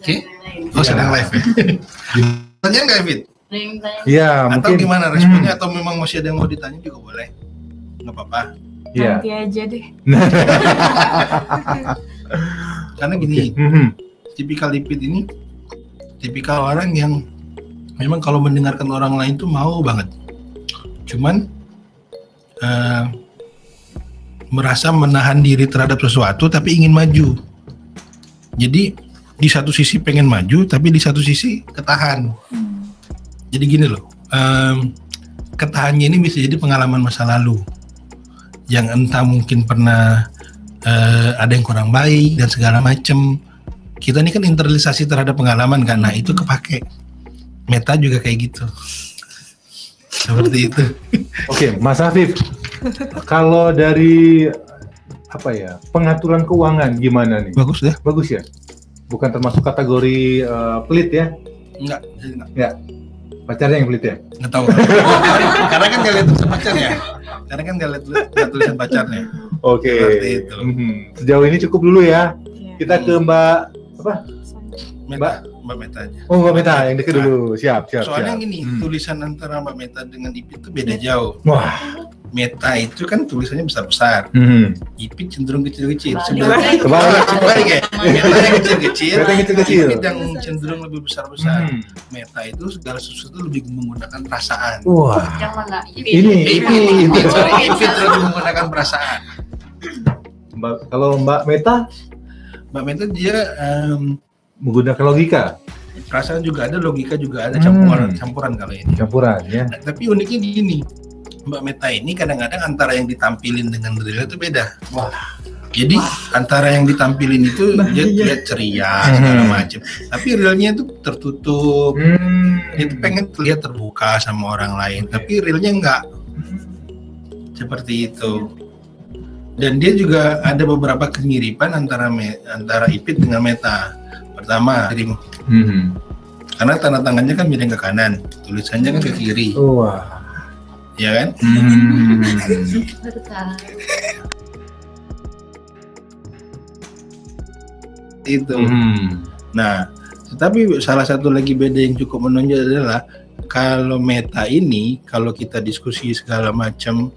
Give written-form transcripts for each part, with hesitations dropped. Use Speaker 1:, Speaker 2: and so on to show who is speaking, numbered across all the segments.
Speaker 1: Oke. Oh, sedang live ya. Tanya nggak, Fit?
Speaker 2: Iya,
Speaker 1: Atau
Speaker 2: mungkin
Speaker 1: gimana responnya? Atau memang masih ada yang mau ditanya juga boleh? Nggak apa-apa.
Speaker 2: Iya.
Speaker 3: Nanti aja deh.
Speaker 1: Karena gini, tipikal lipid ini tipikal orang yang memang kalau mendengarkan orang lain tuh mau banget. Cuman merasa menahan diri terhadap sesuatu tapi ingin maju. Jadi di satu sisi pengen maju tapi di satu sisi ketahan. Jadi gini loh, ketahannya ini bisa jadi pengalaman masa lalu yang entah mungkin pernah ada yang kurang baik dan segala macem. Kita ini kan internalisasi terhadap pengalaman kan, nah itu kepake. Meta juga kayak gitu. Seperti itu.
Speaker 2: Oke, Mas Afif, kalau dari pengaturan keuangan gimana nih?
Speaker 1: Bagus ya?
Speaker 2: Bagus ya? Bukan termasuk kategori pelit ya?
Speaker 1: Enggak.
Speaker 2: Pacarnya yang pelit ya?
Speaker 1: Nggak tahu. Karena kan nggak lihat tulisan pacarnya. Karena kan nggak lihat tulisan pacarnya.
Speaker 2: Oke.
Speaker 1: Seperti itu.
Speaker 2: Sejauh ini cukup dulu ya. Kita ke Mbak
Speaker 1: Mbak Meta aja.
Speaker 2: Oh, Mbak Meta yang dekat dulu. Siap.
Speaker 1: Soalnya gini, tulisan antara Mbak Meta dengan Ipit itu beda jauh.
Speaker 2: Wah.
Speaker 1: Meta itu kan tulisannya besar-besar. Ipit cenderung kecil-kecil.
Speaker 2: Kebalik.
Speaker 1: Ya. Meta yang kecil-kecil. Ipit yang cenderung lebih besar-besar. Meta itu segala sesuatu lebih menggunakan perasaan.
Speaker 2: Wah.
Speaker 3: Yang mana?
Speaker 1: Ipit lebih menggunakan perasaan.
Speaker 2: Kalau Mbak Meta
Speaker 1: dia
Speaker 2: menggunakan logika.
Speaker 1: perasaan juga ada, logika juga ada, campuran kalau ini.
Speaker 2: Campuran ya.
Speaker 1: Nah, tapi uniknya gini, Mbak Meta ini kadang-kadang antara yang ditampilin dengan real itu beda.
Speaker 2: Wah.
Speaker 1: Jadi antara yang ditampilin itu dia terlihat ceria segala macam, tapi realnya itu tertutup. Dia tuh pengen terlihat terbuka sama orang lain, tapi realnya enggak. Seperti itu. Dan dia juga ada beberapa kemiripan antara Ipit dengan Meta. Pertama, karena tanda tangannya kan miring ke kanan, tulisannya kan ke kiri.
Speaker 2: Wah.
Speaker 1: Ya kan? Itu. Nah, tetapi salah satu lagi beda yang cukup menonjol adalah kalau Meta ini, kalau kita diskusi segala macam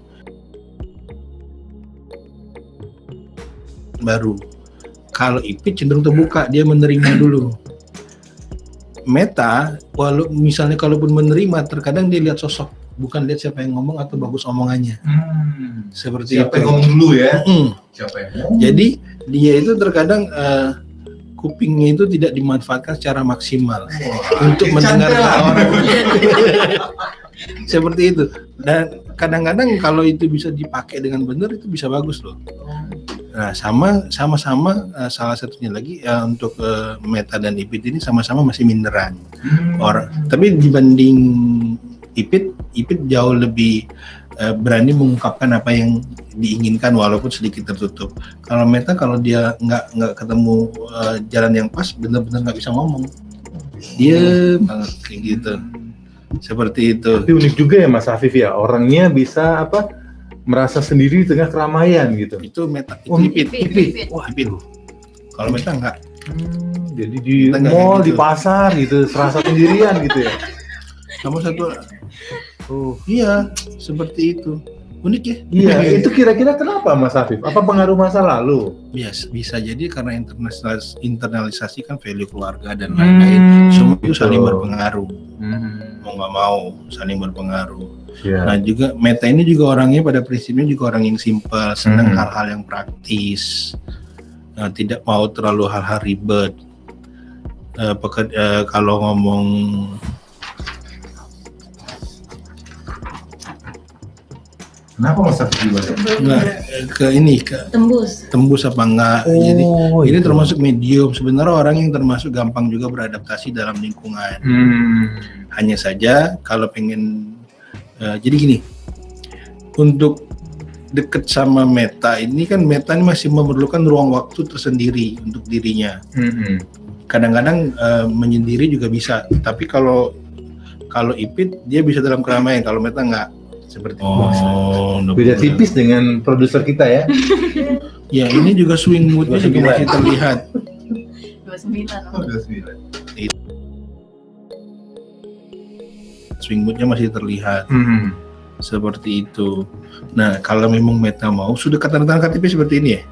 Speaker 1: baru. Kalau Ipit cenderung terbuka, dia menerima dulu. Meta, walau misalnya kalaupun menerima, terkadang dia lihat sosok, bukan lihat siapa yang ngomong atau bagus omongannya. Seperti
Speaker 2: siapa
Speaker 1: itu.
Speaker 2: Yang ngomong dulu ya? Siapa yang ngomong?
Speaker 1: Jadi dia itu terkadang kupingnya itu tidak dimanfaatkan secara maksimal untuk mendengar orang. Seperti itu. Dan kadang-kadang kalau itu bisa dipakai dengan benar, itu bisa bagus loh. Nah, sama-sama salah satunya lagi untuk Meta dan Ipit ini sama-sama masih minderan. Tapi dibanding Ipit jauh lebih berani mengungkapkan apa yang diinginkan walaupun sedikit tertutup. Kalau Meta, kalau dia nggak ketemu jalan yang pas, benar-benar nggak bisa ngomong. Dia banget kayak gitu. Seperti itu.
Speaker 2: Tapi unik juga ya Mas Afif ya, orangnya bisa merasa sendiri di tengah keramaian gitu.
Speaker 1: Itu Meta, Ipit. Wah, Ipit. Kalau Meta enggak.
Speaker 2: Jadi di mall, gitu. Di pasar gitu, serasa sendirian gitu ya.
Speaker 1: Sama satu. Iya, seperti itu. Unik ya?
Speaker 2: Iya, itu kira-kira kenapa Mas Afif? Apa pengaruh masa lalu?
Speaker 1: Bisa jadi karena internalisasi kan value keluarga dan lain-lain. Semua itu saling berpengaruh. Mau nggak mau saling berpengaruh. Nah juga Meta ini juga orangnya pada prinsipnya juga orang yang simpel, senang hal-hal yang praktis, tidak mau terlalu hal-hal ribet. Kalau ngomong
Speaker 2: kenapa Mas Afif juga?
Speaker 1: Tembus apa enggak? Jadi ini termasuk medium. Sebenarnya orang yang termasuk gampang juga beradaptasi dalam lingkungan. Hanya saja kalau pengen jadi gini, untuk deket sama Meta ini kan Meta ini masih memerlukan ruang waktu tersendiri untuk dirinya. Kadang-kadang menyendiri juga bisa, tapi kalau Ipit dia bisa dalam keramaian, kalau Meta enggak. Seperti
Speaker 2: beda tipis dengan produser kita ya.
Speaker 1: Ya ini juga swing moodnya juga masih terlihat.
Speaker 2: 29.
Speaker 1: Swing moodnya masih terlihat.
Speaker 2: Hmm.
Speaker 1: Seperti itu. Nah, kalau memang Meta mau, sudah tanda KTP seperti ini ya?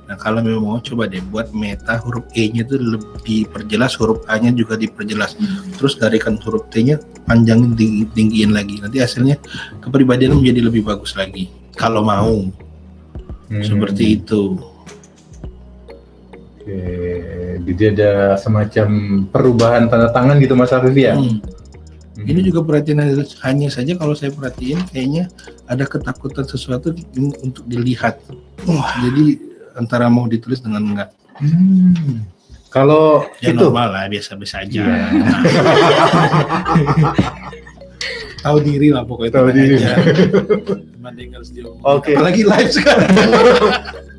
Speaker 1: Nah, kalau memang mau, coba deh buat Meta huruf E-nya itu lebih perjelas, huruf A-nya juga diperjelas. Terus garikan huruf T-nya panjangin, tinggiin lagi. Nanti hasilnya kepribadian menjadi lebih bagus lagi. Kalau mau, seperti itu.
Speaker 2: Oke, jadi ada semacam perubahan tanda tangan gitu Mas Afif ya?
Speaker 1: Ini juga perhatian, hanya saja kalau saya perhatiin kayaknya ada ketakutan sesuatu untuk dilihat. Jadi antara mau ditulis dengan enggak.
Speaker 2: Kalau
Speaker 1: Ya
Speaker 2: itu
Speaker 1: normal lah, biasa-biasa aja. Tahu diri lah pokoknya.
Speaker 2: Tahu diri.
Speaker 1: Dibanding harus dia.
Speaker 2: Oke.
Speaker 1: Apalagi live sekarang.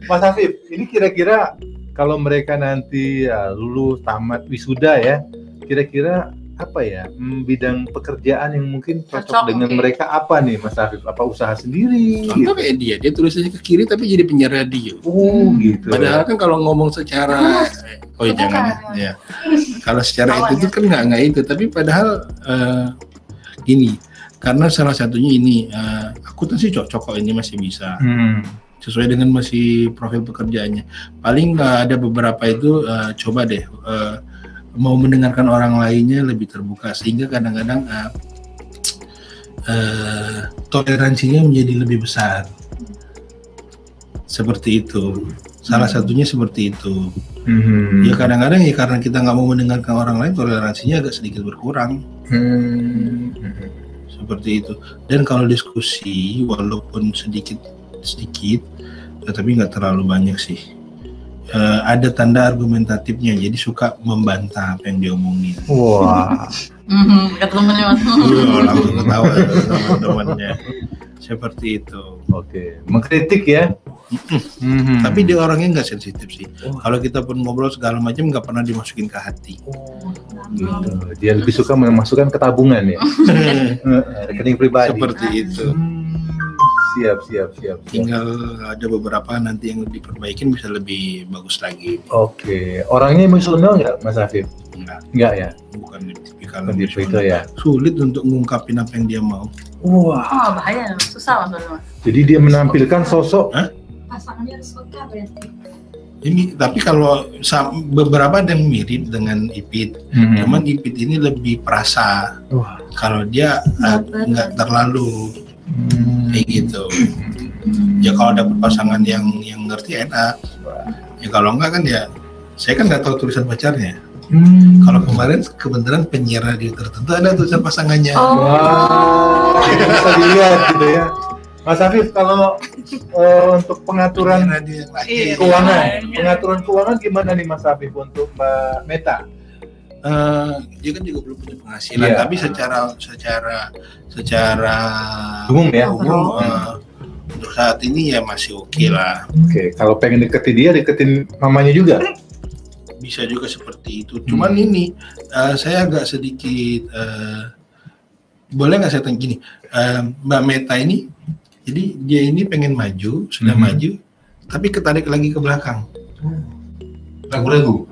Speaker 2: Mas Afif, ini kira-kira kalau mereka nanti lulus tamat wisuda ya, kira-kira apa ya bidang pekerjaan yang mungkin cocok dengan mereka apa nih Mas Afif? Apa usaha sendiri?
Speaker 1: Contoh kayak dia tulisnya ke kiri tapi jadi penyiar radio.
Speaker 2: Oh gitu.
Speaker 1: Padahal kan kalau ngomong secara jangan ya. Kalau secara itu kan nggak itu, tapi padahal gini, karena salah satunya ini akuntansi cocok kok, ini masih bisa. Sesuai dengan masih profil pekerjaannya. Paling ada beberapa itu coba deh mau mendengarkan orang lainnya lebih terbuka, sehingga kadang-kadang toleransinya menjadi lebih besar. Seperti itu. Salah satunya seperti itu. Ya kadang-kadang ya karena kita nggak mau mendengarkan orang lain, toleransinya agak sedikit berkurang. Seperti itu. Dan kalau diskusi walaupun sedikit, tetapi nggak terlalu banyak sih. Ada tanda argumentatifnya, jadi suka membantah apa yang diomongin.
Speaker 2: Wah.
Speaker 3: Kata temennya Mas.
Speaker 1: Langsung ketawa sama temannya. Seperti itu.
Speaker 2: Oke, mengkritik ya.
Speaker 1: Tapi dia orangnya nggak sensitif sih. Kalau kita pun ngobrol segala macam nggak pernah dimasukin ke hati.
Speaker 2: Gitu. Dia lebih suka memasukkan ke tabungan ya. Rekening pribadi.
Speaker 1: Seperti itu.
Speaker 2: Siap.
Speaker 1: Tinggal ada beberapa nanti yang diperbaikin bisa lebih bagus lagi.
Speaker 2: Oke, orangnya emosional nggak Mas Afif? Enggak ya?
Speaker 1: Bukan tipikal
Speaker 2: Itu ya.
Speaker 1: Sulit untuk ngungkapin apa yang dia mau.
Speaker 2: Wah.
Speaker 3: Bahaya, susah Mas.
Speaker 2: Jadi dia menampilkan sosok.
Speaker 3: Pasangannya harus suka berarti.
Speaker 1: Ini tapi kalau beberapa ada yang mirip dengan Ipit, cuman Ipit ini lebih perasa. Kalau dia nggak terlalu kayak gitu. Ya kalau ada pasangan yang ngerti enak. Ya kalau enggak kan ya, saya kan nggak tahu tulisan pacarnya. Kalau kemarin kebetulan penyiar radio tertentu ada tulisan pasangannya.
Speaker 2: Wah, bisa dilihat gitu ya. Mas Afif, kalau untuk pengaturan keuangan gimana nih Mas Afif untuk Mbak Meta?
Speaker 1: Dia kan juga belum punya penghasilan, tapi secara
Speaker 2: umum ya.
Speaker 1: Untuk saat ini ya masih oke lah.
Speaker 2: Oke, kalau pengen deketin mamanya juga.
Speaker 1: Bisa juga seperti itu. Cuman ini saya agak sedikit boleh nggak saya tanya gini, Mbak Meta ini, jadi dia ini pengen maju, sudah maju, tapi ketarik lagi ke belakang. Ragu-ragu.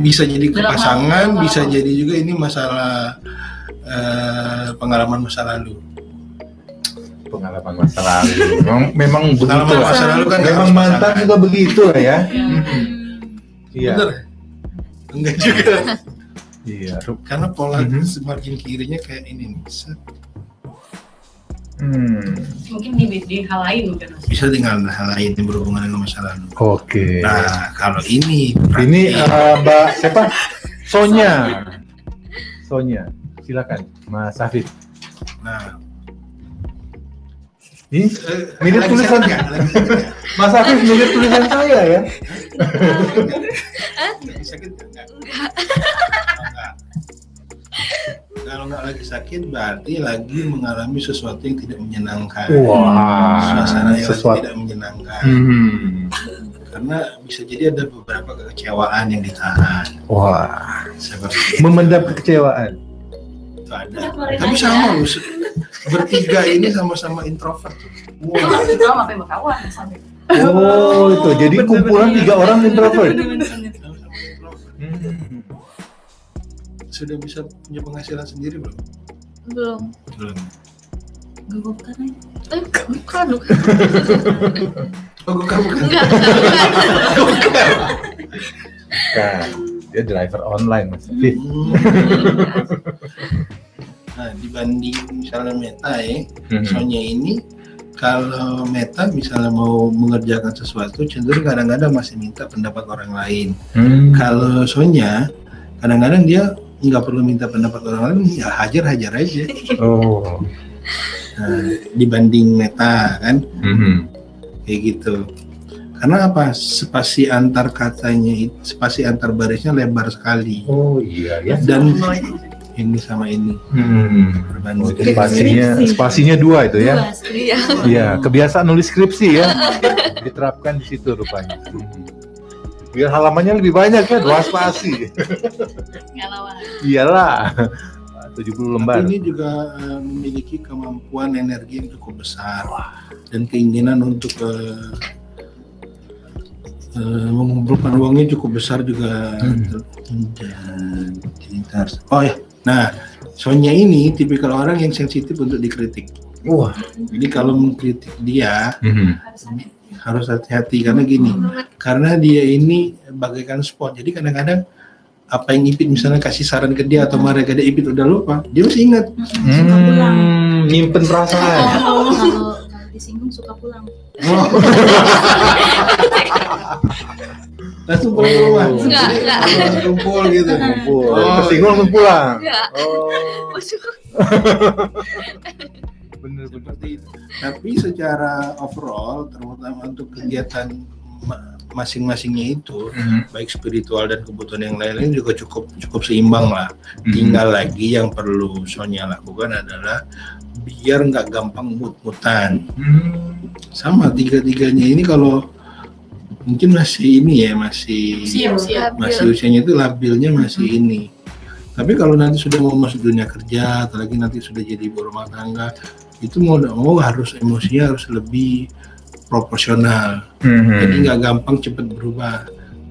Speaker 1: Bisa jadi ke pasangan, bisa jadi juga ini masalah pengalaman masa lalu.
Speaker 2: Pengalaman masa lalu. Memang begitu.
Speaker 1: Pengalaman masa lalu kan
Speaker 2: memang mantan juga begitu ya. Iya.
Speaker 1: Bener? Enggak juga.
Speaker 2: Iya.
Speaker 1: Karena pola semakin kirinya kayak ini nih.
Speaker 3: Mungkin di hal lain mungkin.
Speaker 1: Bisa dengan hal lain yang berhubungan dengan masa lalu.
Speaker 2: Oke.
Speaker 1: Nah, kalau ini
Speaker 2: Mbak siapa? Sonya, silakan Mas Afif.
Speaker 1: Nah,
Speaker 2: ini mirip tulisan
Speaker 1: nggak?
Speaker 2: Mas Afif mirip tulisan saya ya.
Speaker 1: Sakit nggak? Kalau nggak lagi sakit berarti lagi mengalami sesuatu yang tidak menyenangkan. Suasana yang tidak menyenangkan. Karena bisa jadi ada beberapa kekecewaan yang ditahan. Seperti
Speaker 2: memendam kekecewaan.
Speaker 1: Itu ada. Tapi sama bertiga ini sama-sama introvert.
Speaker 3: Kalau apa yang berkawan sampai
Speaker 2: Oh, itu. Jadi kumpulan 3 orang introvert.
Speaker 1: Sudah bisa punya penghasilan sendiri belum?
Speaker 3: Belum.
Speaker 1: Belum.
Speaker 3: Gue bukan aja. Bukan.
Speaker 1: Oh, bukan.
Speaker 3: Enggak.
Speaker 2: Nah, dia driver online, Mas Afif.
Speaker 1: Nah, dibanding misalnya Meta ya, Sonya ini kalau Meta misalnya mau mengerjakan sesuatu cenderung kadang-kadang masih minta pendapat orang lain. Kalau Sonya kadang-kadang dia nggak perlu minta pendapat orang lain, ya hajar aja.
Speaker 2: Oh.
Speaker 1: Nah, dibanding Meta kan, kayak gitu. Karena apa? Spasi antar katanya, spasi antar barisnya lebar sekali.
Speaker 2: Oh iya ya.
Speaker 1: Dan ini sama ini.
Speaker 2: Oh, spasinya 2 itu ya.
Speaker 3: Iya.
Speaker 2: Iya, kebiasaan nulis skripsi ya. Diterapkan di situ rupanya. Biar halamannya lebih banyak kan, 2 spasi.
Speaker 3: Nggak lawan.
Speaker 2: Iyalah. 70 lembar.
Speaker 1: Tapi ini juga memiliki kemampuan energi yang cukup besar dan keinginan untuk mengumpulkan uangnya cukup besar juga. Oh ya, nah Sonya ini tipikal orang yang sensitif untuk dikritik.
Speaker 2: Wah.
Speaker 1: Jadi kalau mengkritik dia harus hati-hati karena gini, karena dia ini bagaikan spot. Jadi kadang-kadang apa yang Ipit misalnya kasih saran ke dia atau marah ke dia, Ipit udah lupa, dia masih ingat.
Speaker 2: Nyimpen perasaan.
Speaker 3: Kalau disinggung suka pulang.
Speaker 1: Langsung pulang ke rumah.
Speaker 3: Enggak.
Speaker 1: Langsung kumpul gitu.
Speaker 2: Kumpul.
Speaker 1: Oh.
Speaker 2: Tersinggung langsung pulang.
Speaker 3: Enggak.
Speaker 2: Oh.
Speaker 3: Masuk.
Speaker 2: Bener.
Speaker 1: Seperti itu. Tapi secara overall, terutama untuk kegiatan masing-masingnya itu, baik spiritual dan kebutuhan yang lain-lain juga cukup seimbang lah. Tinggal lagi yang perlu Sonya lakukan adalah biar nggak gampang mut-mutan. Sama tiga-tiganya ini kalau mungkin masih ini ya, masih usianya itu labilnya masih ini. Tapi kalau nanti sudah mau masuk dunia kerja, atau lagi nanti sudah jadi ibu rumah tangga, itu mau nggak mau harus emosinya harus lebih proporsional. Jadi nggak gampang cepat berubah.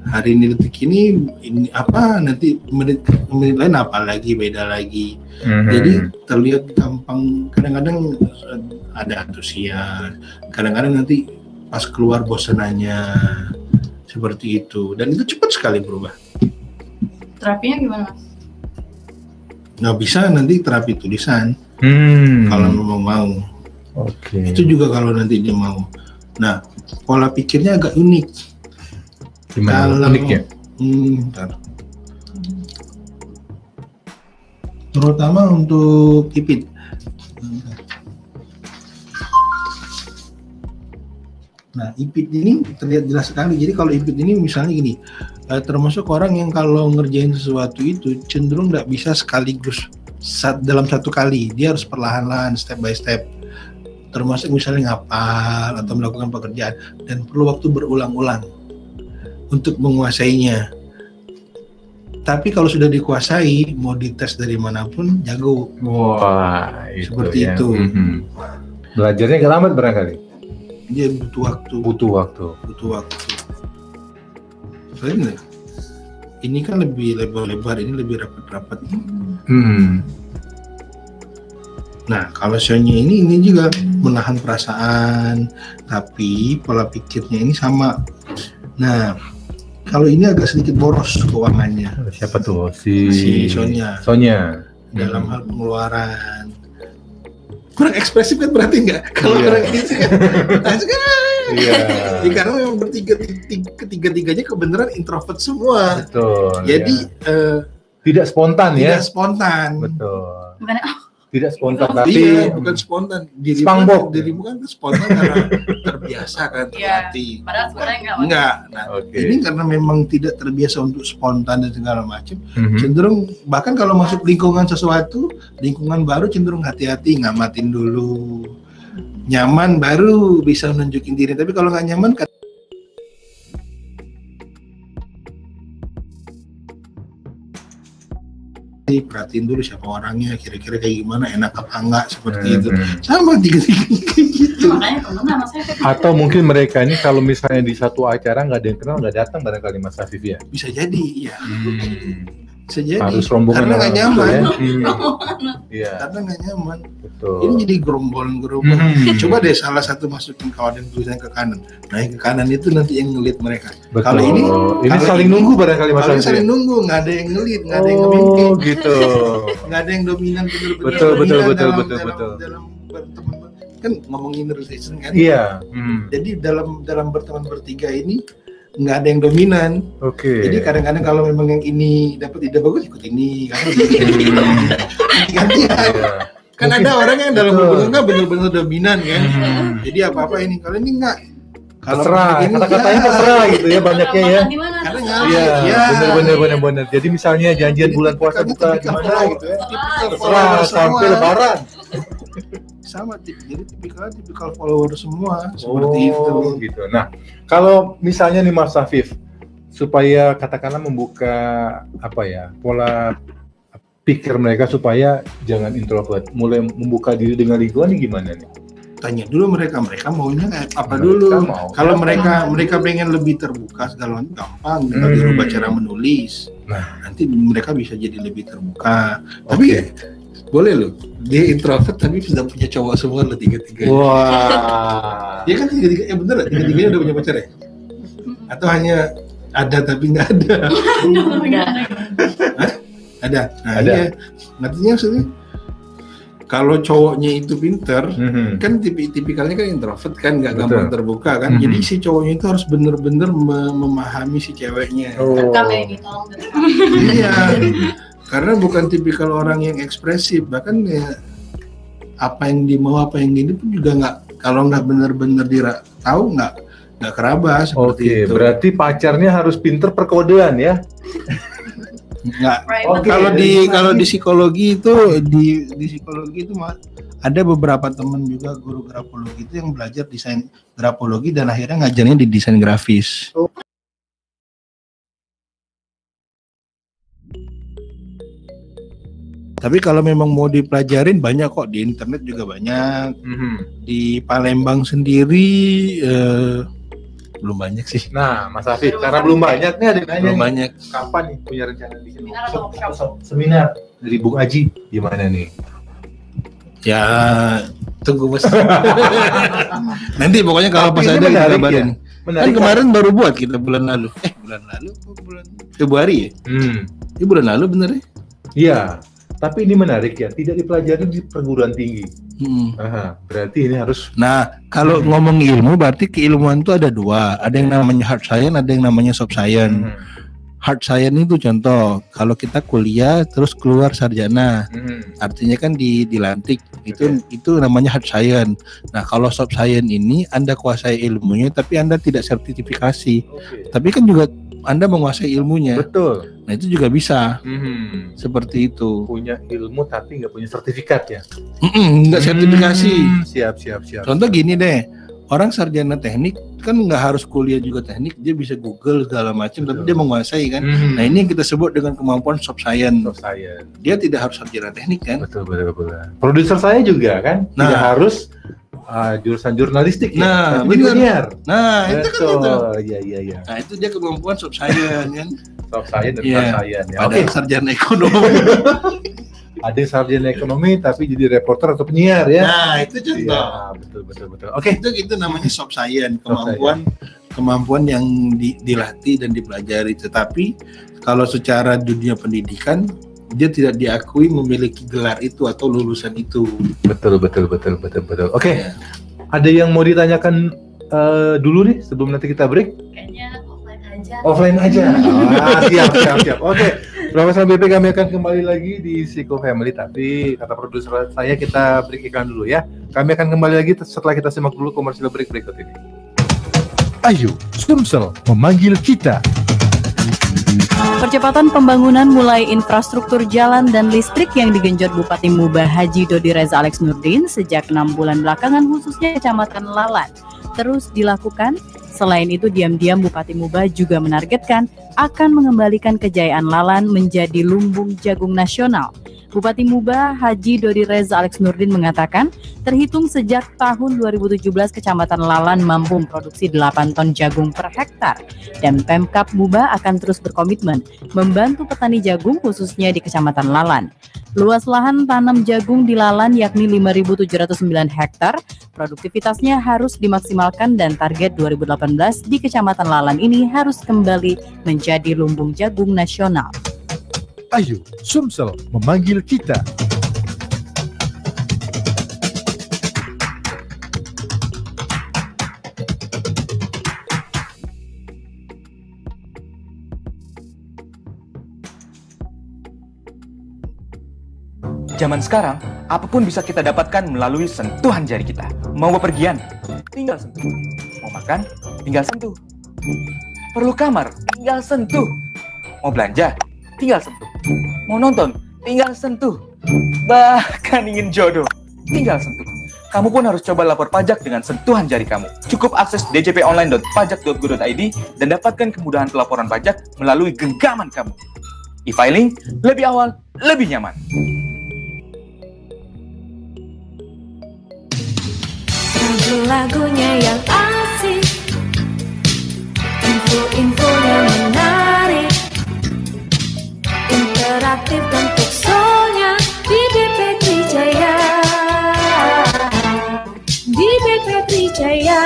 Speaker 1: Hari ini detik ini apa, nanti menit lain apa lagi, beda lagi. Jadi terlihat gampang, kadang-kadang ada antusias, kadang-kadang nanti pas keluar bosananya, seperti itu. Dan itu cepat sekali berubah.
Speaker 3: Terapinya gimana, Mas?
Speaker 1: Nggak bisa nanti terapi tulisan, kalau memang mau.
Speaker 2: Oke.
Speaker 1: Itu juga kalau nanti dia mau. Nah, pola pikirnya agak unik.
Speaker 2: Gimana uniknya?
Speaker 1: Bentar. Terutama untuk Ipit. Nah, Ipit ini terlihat jelas sekali. Jadi kalau Ipit ini misalnya gini, termasuk orang yang kalau ngerjain sesuatu itu cenderung nggak bisa sekaligus dalam satu kali. Dia harus perlahan-lahan, step by step. Termasuk misalnya ngapal atau melakukan pekerjaan, dan perlu waktu berulang-ulang untuk menguasainya. Tapi kalau sudah dikuasai, mau dites dari manapun jago.
Speaker 2: Wah, itu
Speaker 1: seperti
Speaker 2: ya.
Speaker 1: itu.
Speaker 2: Belajarnya agak lambat barangkali.
Speaker 1: Dia butuh waktu.
Speaker 2: Butuh waktu.
Speaker 1: Soalnya ini kan lebih lebar-lebar, ini lebih rapat-rapat. Nah, kalau Sonya ini juga menahan perasaan, tapi pola pikirnya ini sama. Nah, kalau ini agak sedikit boros keuangannya.
Speaker 2: Siapa tuh? Si
Speaker 1: Sonya. Dalam hal pengeluaran. Kurang ekspresif kan berarti nggak? Kalau kurang ini kan,
Speaker 2: iya.
Speaker 1: Karena memang ketiga-tiganya kebenaran introvert semua.
Speaker 2: Betul.
Speaker 1: Jadi
Speaker 2: tidak spontan ya?
Speaker 1: Tidak spontan.
Speaker 2: Betul.
Speaker 3: Bukan,
Speaker 2: Tidak spontan, tapi
Speaker 1: iya, bukan spontan. Dirimu kan spontan karena terbiasa kan, terlatih.
Speaker 3: Padahal sebenarnya
Speaker 1: enggak. Nah, ini karena memang tidak terbiasa untuk spontan dan segala macam, cenderung bahkan kalau masuk lingkungan sesuatu, lingkungan baru cenderung hati-hati, ngamatin dulu. Nyaman baru bisa nunjukin diri, tapi kalau nggak nyaman kan sih, perhatiin dulu siapa orangnya, kira-kira kayak gimana, enak apa enggak, seperti itu. Sama tiga-tiganya kayak gitu.
Speaker 3: Makanya temen sama saya.
Speaker 2: Atau mungkin mereka ini kalau misalnya di satu acara nggak ada yang kenal, nggak datang barangkali Mas Afif ya.
Speaker 1: Bisa jadi, iya. Bisa jadi.
Speaker 2: Harus rombongan
Speaker 1: karena nggak
Speaker 2: orang
Speaker 1: nyaman.
Speaker 2: gitu ya. Iya.
Speaker 1: Karena nggak nyaman.
Speaker 2: Betul.
Speaker 1: Ini jadi gerombol. Coba deh salah satu masukin kawan tulisannya ke kanan. Nah yang ke kanan itu nanti yang ngelit mereka.
Speaker 2: Betul.
Speaker 1: Kalau ini
Speaker 2: saling nunggu barangkali Mas
Speaker 1: Kalau
Speaker 2: Afif.
Speaker 1: saling nunggu, nggak ada yang ngelit, nggak ada yang ngemimpin.
Speaker 2: Gitu.
Speaker 1: Nggak ada yang dominan betul-betul.
Speaker 2: Betul.
Speaker 1: Dalam berteman kan ngomongin relation kan.
Speaker 2: Iya.
Speaker 1: Jadi dalam berteman bertiga ini nggak ada yang dominan.
Speaker 2: Oke.
Speaker 1: Jadi kadang-kadang kalau memang yang ini dapat ide bagus ikut ini, kan gantian. Kan ada orang yang dalam hubungan nggak benar-benar dominan kan. Jadi apa-apa ini kalau ini nggak. Kalau
Speaker 2: terserah,
Speaker 1: ini
Speaker 2: kata-katanya terserah gitu ya banyaknya ya.
Speaker 1: Karena
Speaker 2: Iya, benar. Jadi misalnya janjian bulan puasa buka di mana gitu ya. Terserah sampai lebaran.
Speaker 1: Sama jadi tipikal follower semua seperti itu.
Speaker 2: Gitu. Nah, kalau misalnya nih Mas Afif supaya katakanlah membuka pola pikir mereka supaya jangan introvert, mulai membuka diri dengan lingkungan ini gimana nih?
Speaker 1: Tanya dulu mereka maunya kayak apa dulu. Kalau mereka pengen lebih terbuka segala macam gampang, tinggal dirubah cara menulis.
Speaker 2: Nah,
Speaker 1: nanti mereka bisa jadi lebih terbuka. Tapi boleh loh, dia introvert tapi sudah punya cowok semua loh tiga-tiganya.
Speaker 2: Wah.
Speaker 1: Dia kan tiga-tiganya bener lah, tiga-tiganya udah punya pacar ya? Atau hanya ada tapi nggak ada? Hah? Ada. Nah,
Speaker 2: ada.
Speaker 1: Iya. Artinya maksudnya kalau cowoknya itu pinter, kan tipikalnya kan introvert kan, nggak gampang terbuka kan. Jadi si cowoknya itu harus bener-bener memahami si ceweknya. Iya. Karena bukan tipikal orang yang ekspresif, bahkan ya apa yang dimau apa yang ini pun juga nggak, kalau nggak benar-benar tahu nggak keraba seperti itu.
Speaker 2: Berarti pacarnya harus pinter perkodean ya?
Speaker 1: Nggak. Kalau di psikologi itu di psikologi itu ada beberapa teman juga guru grafologi itu yang belajar desain grafologi dan akhirnya ngajarnya di desain grafis. Tapi kalau memang mau dipelajarin banyak kok, di internet juga banyak. Di Palembang sendiri belum banyak sih.
Speaker 2: Nah, Mas Afif, karena belum banyak nih ada yang nanya.
Speaker 1: Belum banyak.
Speaker 2: Kapan nih punya rencana bikin seminar dari Bung Aji gimana nih?
Speaker 1: Ya tunggu Mas. Nanti pokoknya kalau pas ada kita kabarin. Kan kemarin baru buat kita bulan lalu Februari ya? Ini bulan lalu bener ya? Iya.
Speaker 2: Tapi ini menarik ya, tidak dipelajari di perguruan tinggi. Berarti ini harus.
Speaker 1: Nah, kalau ngomong ilmu, berarti keilmuan itu ada dua. Ada yang namanya hard science, ada yang namanya soft science. Hard science itu contoh, kalau kita kuliah terus keluar sarjana, artinya kan dilantik, itu namanya hard science. Nah, kalau soft science ini Anda kuasai ilmunya, tapi Anda tidak sertifikasi. Tapi kan juga Anda menguasai ilmunya.
Speaker 2: Betul.
Speaker 1: Nah itu juga bisa, seperti itu.
Speaker 2: Punya ilmu tapi nggak punya sertifikat ya?
Speaker 1: Nggak sertifikasi.
Speaker 2: Siap.
Speaker 1: Contoh gini deh, orang sarjana teknik kan nggak harus kuliah juga teknik, dia bisa Google segala macam, tapi dia menguasai kan. Nah ini yang kita sebut dengan kemampuan soft science. Dia tidak harus sarjana teknik kan?
Speaker 2: Betul. Produser saya juga kan, tidak harus jurusan jurnalistik ya.
Speaker 1: Benar. Nah itu kan itu.
Speaker 2: Iya.
Speaker 1: Nah itu dia kemampuan soft science kan.
Speaker 2: Soft science dan hard science ya.
Speaker 1: Ada sarjana ekonomi.
Speaker 2: Ada sarjana ekonomi tapi jadi reporter atau penyiar ya.
Speaker 1: Nah itu contoh.
Speaker 2: Ya, betul.
Speaker 1: Oke. Itu namanya soft science, kemampuan yang dilatih dan dipelajari. Tetapi kalau secara dunia pendidikan dia tidak diakui memiliki gelar itu atau lulusan itu. Betul. Oke. Ada yang mau ditanyakan dulu nih sebelum nanti kita break?
Speaker 3: Kayaknya
Speaker 2: offline aja. Siap. Oke. Profesor BP, kami akan kembali lagi di Psycho Family, tapi kata produser saya kita break iklan dulu ya. Kami akan kembali lagi setelah kita simak dulu komersial break berikut ini. Ayo, Sumsel memanggil kita.
Speaker 4: Percepatan pembangunan mulai infrastruktur jalan dan listrik yang digenjot Bupati Muba Haji Dodi Reza Alex Nurdin sejak 6 bulan belakangan khususnya Kecamatan Lalat terus dilakukan Selain itu, diam-diam Bupati Muba juga menargetkan akan mengembalikan kejayaan Lalan menjadi lumbung jagung nasional. Bupati Muba Haji Dodi Reza Alex Nurdin mengatakan, terhitung sejak tahun 2017 Kecamatan Lalan mampu memproduksi 8 ton jagung per hektar. Dan Pemkab Muba akan terus berkomitmen membantu petani jagung khususnya di Kecamatan Lalan. Luas lahan tanam jagung di Lalan yakni 5.709 hektar. Produktivitasnya harus dimaksimalkan dan target 2018 di Kecamatan Lalan ini harus kembali menjadi lumbung jagung nasional.
Speaker 2: Ayo, Sumsel memanggil kita.
Speaker 5: Zaman sekarang, apapun bisa kita dapatkan melalui sentuhan jari kita. Mau bepergian, tinggal sentuh. Mau makan, tinggal sentuh. Perlu kamar, tinggal sentuh. Mau belanja, tinggal sentuh. Mau nonton, tinggal sentuh. Bahkan ingin jodoh, tinggal sentuh. Kamu pun harus coba lapor pajak dengan sentuhan jari kamu. Cukup akses djponline.pajak.go.id dan dapatkan kemudahan pelaporan pajak melalui genggaman kamu. E-filing lebih awal, lebih nyaman.
Speaker 6: Lagu-lagunya yang asik, info-infonya menarik, interaktif dan talkshow-nya di BP Trijaya, di BP Trijaya.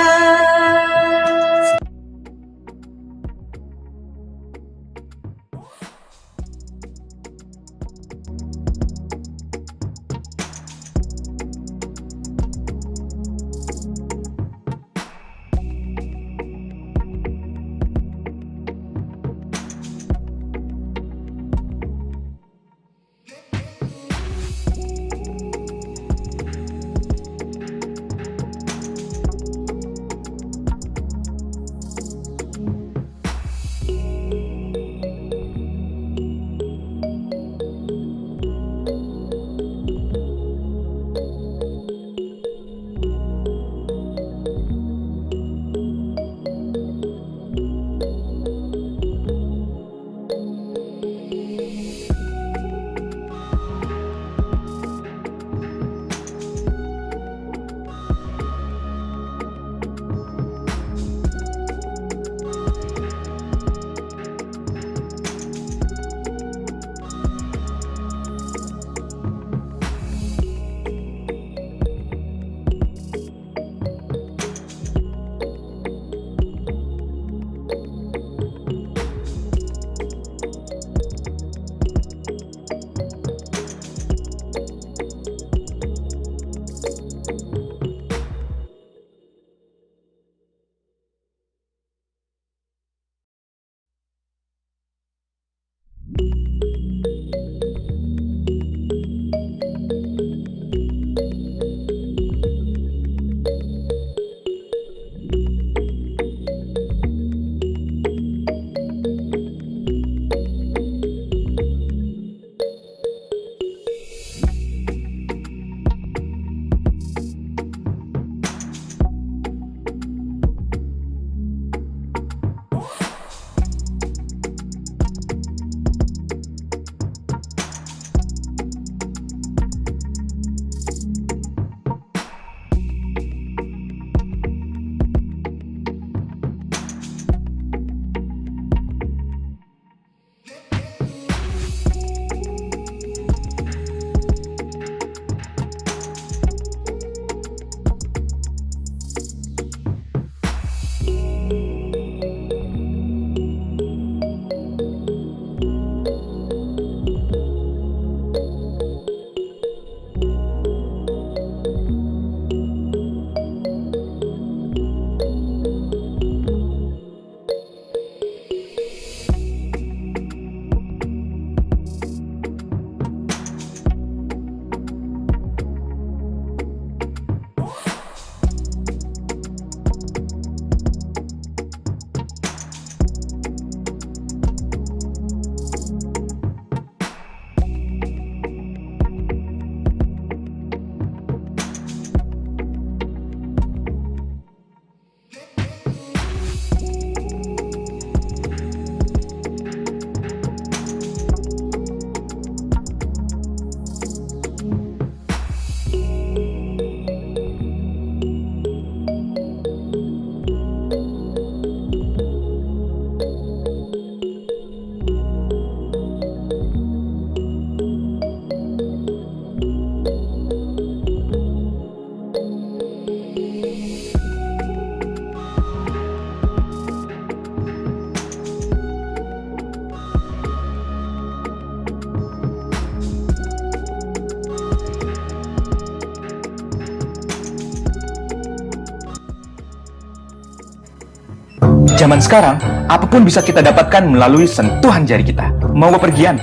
Speaker 5: Zaman sekarang, apapun bisa kita dapatkan melalui sentuhan jari kita. Mau bepergian,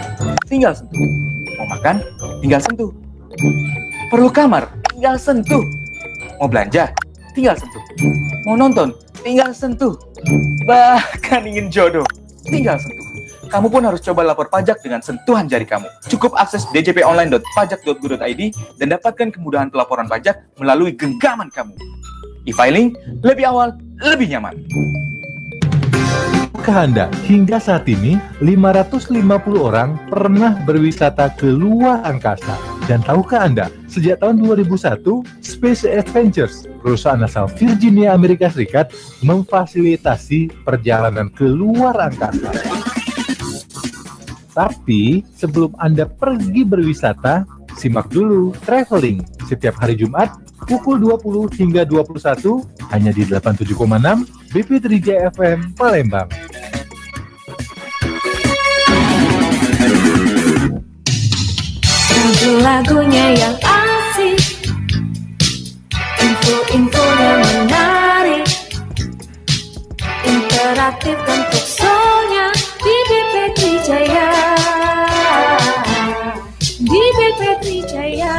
Speaker 5: tinggal sentuh. Mau makan, tinggal sentuh. Perlu kamar, tinggal sentuh. Mau belanja, tinggal sentuh. Mau nonton, tinggal sentuh. Bahkan ingin jodoh, tinggal sentuh. Kamu pun harus coba lapor pajak dengan sentuhan jari kamu. Cukup akses djponline.pajak.go.id dan dapatkan kemudahan pelaporan pajak melalui genggaman kamu. E-filing lebih awal, lebih nyaman.
Speaker 2: Tahukah Anda, hingga saat ini 550 orang pernah berwisata ke luar angkasa. Dan tahukah Anda, sejak tahun 2001, Space Adventures, perusahaan asal Virginia, Amerika Serikat, memfasilitasi perjalanan ke luar angkasa. Tapi, sebelum Anda pergi berwisata, simak dulu Traveling setiap hari Jumat pukul 20 hingga 21 hanya di 87,6 BP3J FM Palembang.
Speaker 6: Lagu-lagunya yang asik, info-infonya menarik, interaktif dan talkshow-nya di BP3 Jaya, di BP3 Jaya.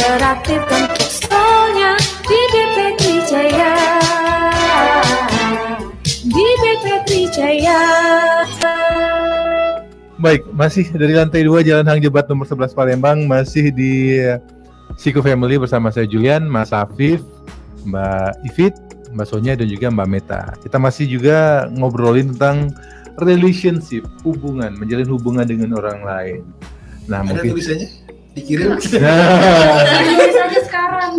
Speaker 6: interaktif dan poksolnya di DP Trijaya. Di DP Trijaya.
Speaker 2: Baik, masih dari lantai 2 Jalan Hang Jebat nomor 11 Palembang, masih di Siku Family bersama saya Julian, Mas Afif, Mbak Ivit, Mbak Sonia dan juga Mbak Meta. Kita masih juga ngobrolin tentang relationship, hubungan, menjalin hubungan dengan orang lain. Nah,
Speaker 1: Ada
Speaker 2: mungkin
Speaker 1: tulisannya dikirim.
Speaker 2: Nah,
Speaker 3: Tulis aja sekarang.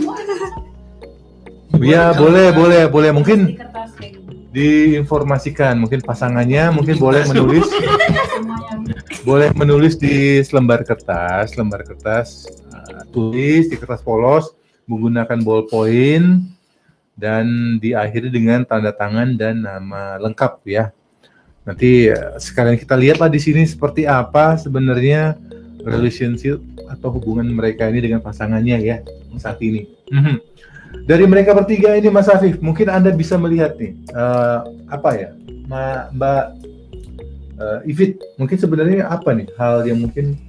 Speaker 2: ya boleh mungkin
Speaker 3: Di kertas kayak gitu.
Speaker 2: diinformasikan, mungkin pasangannya mungkin boleh menulis
Speaker 3: Semuanya.
Speaker 2: boleh menulis di lembar kertas, tulis di kertas polos menggunakan ballpoint dan diakhiri dengan tanda tangan dan nama lengkap ya. Nanti sekalian kita lihatlah di sini seperti apa sebenarnya relationship atau hubungan mereka ini dengan pasangannya ya saat ini. Dari mereka bertiga ini Mas Afif, mungkin Anda bisa melihat nih apa ya, Mbak Ivit, mungkin sebenarnya apa nih hal yang mungkin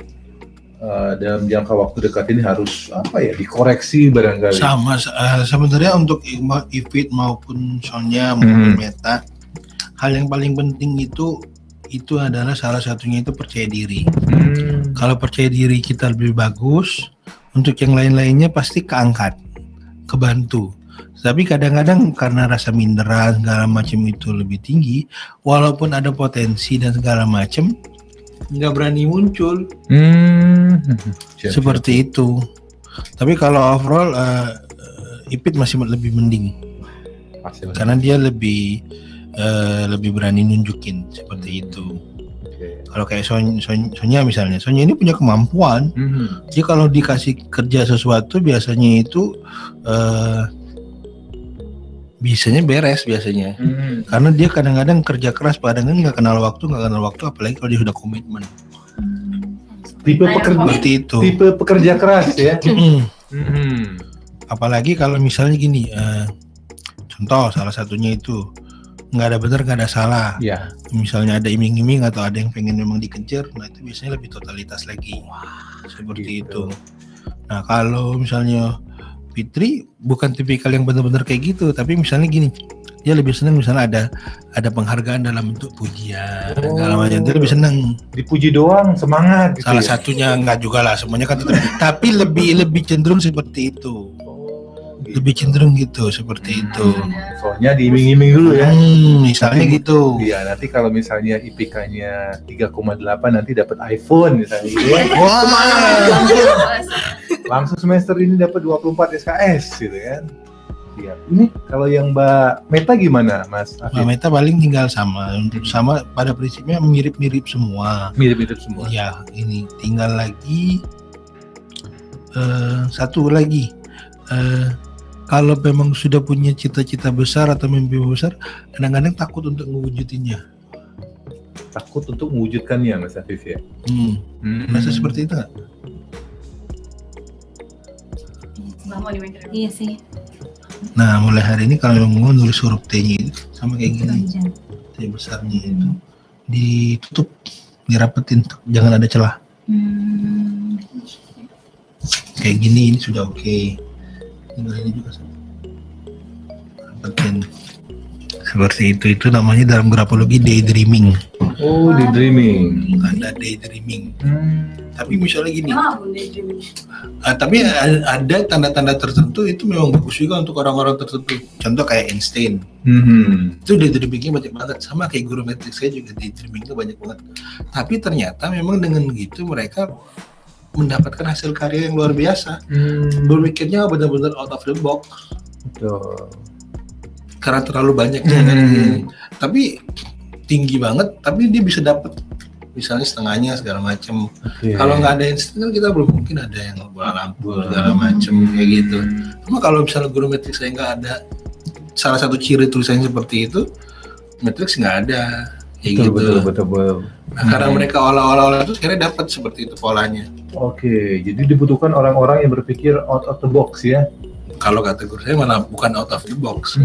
Speaker 2: dalam jangka waktu dekat ini harus apa ya dikoreksi barangkali.
Speaker 1: Sama sebenarnya untuk Ivit maupun Sonia maupun Meta, hal yang paling penting itu adalah salah satunya itu percaya diri. Kalau percaya diri kita lebih bagus, untuk yang lain-lainnya pasti keangkat, kebantu. Tapi kadang-kadang karena rasa minderan segala macam itu lebih tinggi, walaupun ada potensi dan segala macam, nggak berani muncul. Seperti itu. Tapi kalau overall Ipit masih lebih mending, karena dia lebih berani nunjukin seperti itu. Kalau kayak Sonia misalnya, Sonia ini punya kemampuan. Dia kalau dikasih kerja sesuatu biasanya itu bisanya beres biasanya. Karena dia kadang-kadang kerja keras, padahal nggak kenal waktu, apalagi kalau dia sudah komitmen.
Speaker 2: Tipe pekerja keras ya.
Speaker 1: Apalagi kalau misalnya gini, contoh salah satunya itu nggak ada benar nggak ada salah.
Speaker 2: Ya.
Speaker 1: Misalnya ada iming-iming atau ada yang pengen memang dikejar, nah itu biasanya lebih totalitas lagi. Seperti itu. Nah kalau misalnya Fitri bukan tipikal yang benar-benar kayak gitu, tapi misalnya gini, dia lebih senang misalnya ada penghargaan dalam bentuk pujian, segala macam, dia lebih senang.
Speaker 2: Dipuji doang semangat. Gitu
Speaker 1: Salah
Speaker 2: ya?
Speaker 1: satunya enggak juga lah, semuanya kan tetap, tapi lebih cenderung seperti itu. Lebih cenderung gitu, seperti itu.
Speaker 2: Soalnya diiming-iming dulu ya.
Speaker 1: Misalnya gitu.
Speaker 2: Iya, nanti kalau misalnya IPK-nya 3,8 nanti dapat iPhone misalnya.
Speaker 1: Wah.
Speaker 2: Langsung semester ini dapat 24 SKS gitu kan. Iya. Ini kalau yang Mbak Meta gimana, Mas Afif?
Speaker 1: Mbak Meta paling tinggal sama pada prinsipnya mirip-mirip semua.
Speaker 2: Mirip-mirip semua.
Speaker 1: Ya, ini tinggal lagi satu lagi. Kalau memang sudah punya cita-cita besar atau mimpi besar, kadang-kadang takut untuk mewujudinnya.
Speaker 2: Takut untuk mewujudkannya, Mas Afif ya.
Speaker 1: Masa seperti itu nggak?
Speaker 3: Nggak mau dimikir.
Speaker 6: Iya sih.
Speaker 1: Nah, mulai hari ini kalau mau nulis huruf T-nya itu sama kayak gini. T besarnya itu ditutup, dirapetin, jangan ada celah. Kayak gini, ini sudah oke. Ini juga rapetin. Seperti itu namanya dalam grafologi daydreaming.
Speaker 2: Oh, daydreaming.
Speaker 1: Ada daydreaming. Tapi misalnya gini.
Speaker 3: Daydreaming.
Speaker 1: Tapi ada tanda-tanda tertentu itu memang bagus juga untuk orang-orang tertentu. Contoh kayak Einstein. Itu daydreamingnya banyak banget. Sama kayak guru metrik saya juga daydreamingnya banyak banget. Tapi ternyata memang dengan begitu mereka mendapatkan hasil karya yang luar biasa. Berpikirnya benar-benar out of the box.
Speaker 2: Betul.
Speaker 1: Karena terlalu banyak. Tapi tinggi banget, tapi dia bisa dapat misalnya setengahnya segala macam. Kalau nggak ada Einstein kita belum mungkin ada yang bola lampu segala macam kayak gitu. Cuma kalau misalnya guru metrik saya nggak ada salah satu ciri tulisannya seperti itu, metrik nggak ada kayak
Speaker 2: betul.
Speaker 1: Nah, karena mereka olah-olah itu akhirnya dapat seperti itu polanya.
Speaker 2: Oke, jadi dibutuhkan orang-orang yang berpikir out of the box ya.
Speaker 1: Kalau kategori saya malah bukan out of the box.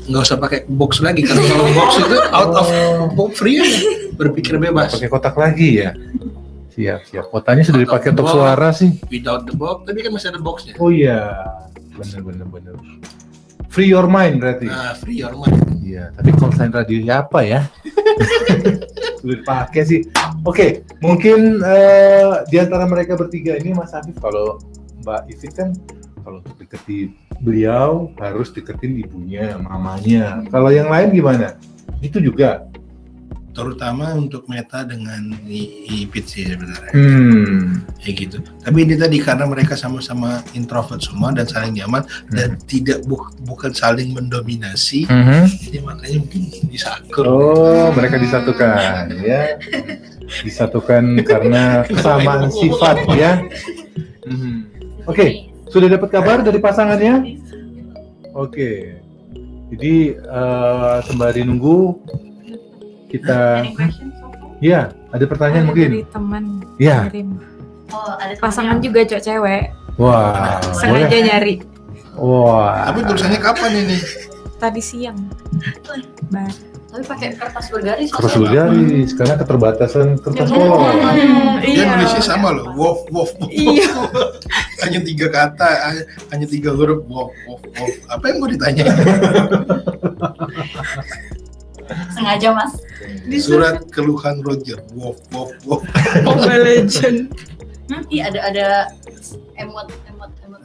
Speaker 1: Nggak usah pakai box lagi, karena kalau box itu out of box free aja, berpikir bebas.
Speaker 2: Pakai kotak lagi ya. Siap. Kuotanya sudah dipakai untuk
Speaker 1: Box.
Speaker 2: suara sih.
Speaker 1: Without the box, tapi kan masih ada boxnya.
Speaker 2: Oh iya, bener. Free your mind berarti.
Speaker 1: Nah, free your mind.
Speaker 2: Iya, tapi call sign radio apa ya? Sudah dipakai sih. Oke, mungkin di antara mereka bertiga ini Mas Afif, kalau Mbak Ivit kan kalau untuk deketin beliau harus deketin ibunya, mamanya. Kalau yang lain gimana? Itu juga.
Speaker 1: Terutama untuk Meta dengan Ipit sih sebenarnya. Kayak gitu. Tapi ini tadi karena mereka sama-sama introvert semua dan saling nyaman dan tidak bukan saling mendominasi, jadi makanya mungkin disatukan.
Speaker 2: Oh, mereka disatukan ya. Disatukan karena kesamaan sifat ya. Oke, sudah dapat kabar dari pasangannya? Oke. Jadi sembari nunggu kita,
Speaker 3: Any questions so far?
Speaker 2: ya ada pertanyaan mungkin.
Speaker 7: Dari teman
Speaker 2: Ya.
Speaker 7: kirim.
Speaker 3: Oh, ada
Speaker 7: Pasangan juga cowok cewek.
Speaker 2: Wah,
Speaker 7: Sengaja
Speaker 2: boleh.
Speaker 7: nyari
Speaker 2: Wah.
Speaker 1: Tapi tulisannya kapan ini?
Speaker 7: tadi siang. Baru.
Speaker 3: Tapi pakai kertas bergaris.
Speaker 2: Kertas bergaris karena keterbatasan kertas kolor.
Speaker 1: Dia nulisnya sama loh, wolf.
Speaker 7: Iya.
Speaker 1: Hanya 3 kata, hanya 3 huruf, wolf. Apa yang mau ditanya?
Speaker 3: Sengaja Mas.
Speaker 1: Surat keluhan Roger, wolf.
Speaker 7: Mobile Legend.
Speaker 3: Iya ada emot.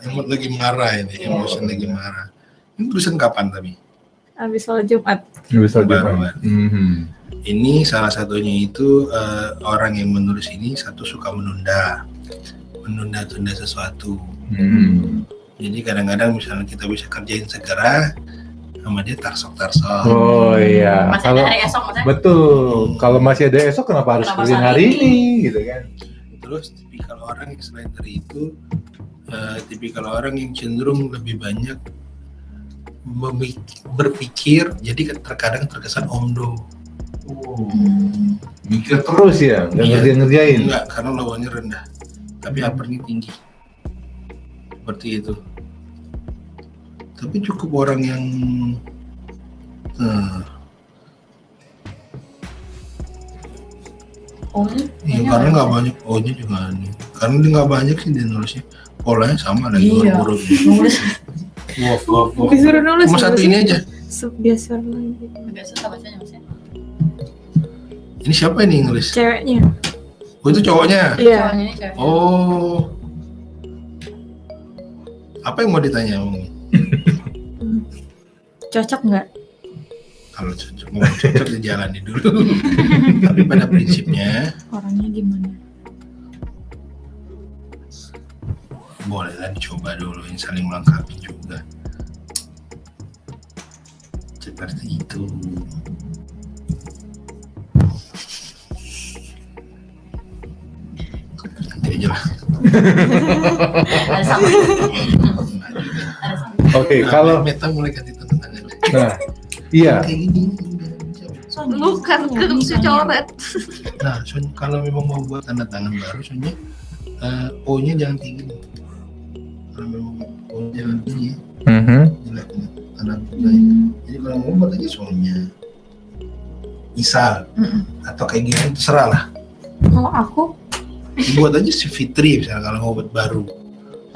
Speaker 1: Emot lagi marah ini, emotion lagi marah. Ini tulisan kapan tapi?
Speaker 7: Habis sholat Jumat.
Speaker 2: Bisa
Speaker 1: Baru.
Speaker 2: Mhm.
Speaker 1: Ini salah satunya itu orang yang menulis ini satu suka menunda sesuatu. Jadi kadang-kadang misalnya kita bisa kerjain segera, sama dia tarsok.
Speaker 2: Oh iya.
Speaker 3: Masih ada hari esok maksudnya.
Speaker 2: Betul. Kalau masih ada esok kenapa harus
Speaker 3: Kenapa
Speaker 2: kerjain
Speaker 3: saat
Speaker 2: hari
Speaker 3: ini?
Speaker 2: ini gitu kan?
Speaker 1: Terus tipikal orang yang selain dari itu, tipikal orang yang cenderung lebih banyak berpikir, jadi terkadang terkesan omdo.
Speaker 2: Mikir terus ya, nggak
Speaker 1: Iya.
Speaker 2: ngerjain.
Speaker 1: Enggak, karena lawannya rendah, tapi uppernya tinggi. Seperti itu. Tapi cukup orang yang iya, karena nggak banyak O-nya juga aneh. Karena dia nggak banyak sih dia nulisnya. Polanya sama lagi
Speaker 3: Iya.
Speaker 1: huruf.
Speaker 3: Nulis
Speaker 1: Wow.
Speaker 7: Disuruh nulis.
Speaker 1: Cuma satu ini aja.
Speaker 7: Biasa lagi.
Speaker 3: agak susah bacanya Mas ya.
Speaker 1: Ini siapa ini yang nulis?
Speaker 7: Ceweknya.
Speaker 1: Oh, itu cowoknya.
Speaker 7: Iya.
Speaker 3: Soalnya ini cewek.
Speaker 1: Oh. Apa yang mau ditanya?
Speaker 7: Cocok nggak?
Speaker 1: Kalau cocok dijalani dulu. Tapi pada prinsipnya
Speaker 7: Orangnya gimana?
Speaker 1: boleh lah dicoba dulu, yang saling melengkapi juga. Seperti itu. Nanti aja lah.
Speaker 3: Ada sama.
Speaker 2: Oke,
Speaker 1: Nah,
Speaker 2: kalau
Speaker 1: Meta mulai ganti tantangan.
Speaker 2: nah, iya.
Speaker 1: Kayak gini.
Speaker 7: Bukan ke coret.
Speaker 1: Nah, kalau memang mau buat tanda tangan baru, soalnya O-nya jangan tinggi. Kalau memang O-nya jangan tinggi, jelek tanda tangan. Jadi kalau mau buat aja soalnya, misal atau kayak gini terserah lah.
Speaker 7: Kalau aku
Speaker 1: Buat aja si Fitri misalnya kalau mau buat baru.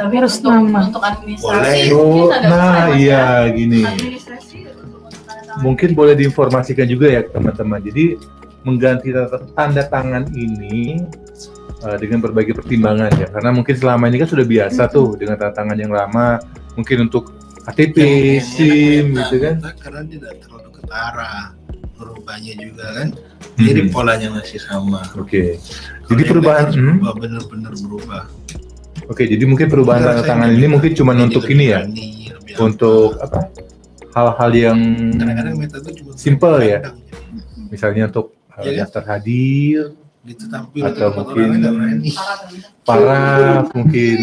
Speaker 3: Tapi
Speaker 7: Harus
Speaker 3: untuk,
Speaker 7: nama.
Speaker 3: untuk administrasi.
Speaker 1: Boleh.
Speaker 2: Oh,
Speaker 3: mungkin agak susah,
Speaker 2: nah
Speaker 3: Mas,
Speaker 2: iya
Speaker 3: ya.
Speaker 2: gini.
Speaker 3: Administrasi untuk tanda tangan.
Speaker 2: Mungkin boleh diinformasikan juga ya teman-teman. Jadi mengganti tanda tangan ini dengan berbagai pertimbangan ya. Karena mungkin selama ini kan sudah biasa tuh dengan tanda tangan yang lama. Mungkin untuk KTP,
Speaker 1: Yang
Speaker 2: SIM
Speaker 1: enak
Speaker 2: gitu kan.
Speaker 1: Meta karena dia tidak terlalu ketara, merubahnya juga kan. Jadi polanya masih sama.
Speaker 2: Oke.
Speaker 1: Kalau
Speaker 2: Jadi
Speaker 1: yang
Speaker 2: perubahan
Speaker 1: harus berubah, benar-benar berubah.
Speaker 2: Oke, jadi mungkin perubahan
Speaker 1: Saya
Speaker 2: tanda
Speaker 1: rasanya
Speaker 2: tangan
Speaker 1: lebih-
Speaker 2: ini mungkin cuma
Speaker 1: lebih
Speaker 2: untuk ini ya.
Speaker 1: berani, lebih
Speaker 2: Untuk apa? Hal-hal yang
Speaker 1: kadang-kadang Meta itu cuma
Speaker 2: Simple ya?
Speaker 1: kadang,
Speaker 2: misalnya untuk
Speaker 1: Iya kan?
Speaker 2: daftar hadir,
Speaker 1: gitu tampil
Speaker 2: Atau
Speaker 1: tempat
Speaker 2: mungkin-
Speaker 1: orang nggak berani.
Speaker 3: Parah banget.
Speaker 2: paraf, mungkin